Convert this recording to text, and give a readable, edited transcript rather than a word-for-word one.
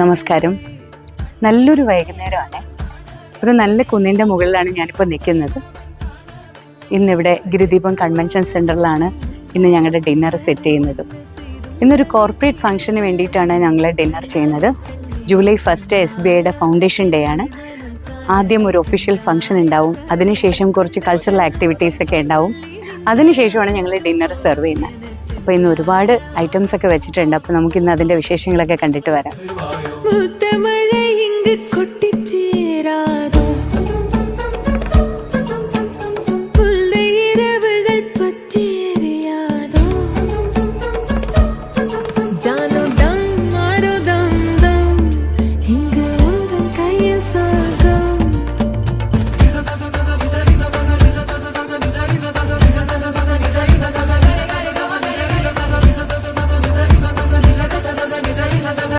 നമസ്കാരം. നല്ലൊരു വൈകുന്നേരമാണ്. ഒരു നല്ല കുന്നിൻ്റെ മുകളിലാണ് ഞാനിപ്പോൾ നിൽക്കുന്നത്. ഇന്നിവിടെ ഗിരിദീപം കൺവെൻഷൻ സെൻറ്ററിലാണ് ഇന്ന് ഞങ്ങളുടെ ഡിന്നർ സെറ്റ് ചെയ്യുന്നത്. ഇന്നൊരു കോർപ്പറേറ്റ് ഫംഗ്ഷന് വേണ്ടിയിട്ടാണ് ഞങ്ങൾ ഡിന്നർ ചെയ്യുന്നത്. ജൂലൈ 1 SBIയുടെ ഫൗണ്ടേഷൻ ഡേ ആണ്. ആദ്യം ഒരു ഒഫീഷ്യൽ ഫംഗ്ഷൻ ഉണ്ടാവും, അതിനുശേഷം കുറച്ച് കൾച്ചറൽ ആക്ടിവിറ്റീസൊക്കെ ഉണ്ടാവും. അതിനുശേഷമാണ് ഞങ്ങൾ ഡിന്നർ സെർവ് ചെയ്യുന്നത്. അപ്പോൾ ഇന്ന് ഒരുപാട് ഐറ്റംസൊക്കെ വെച്ചിട്ടുണ്ട്. അപ്പോൾ നമുക്കിന്ന് അതിൻ്റെ വിശേഷങ്ങളൊക്കെ കണ്ടിട്ട് വരാം.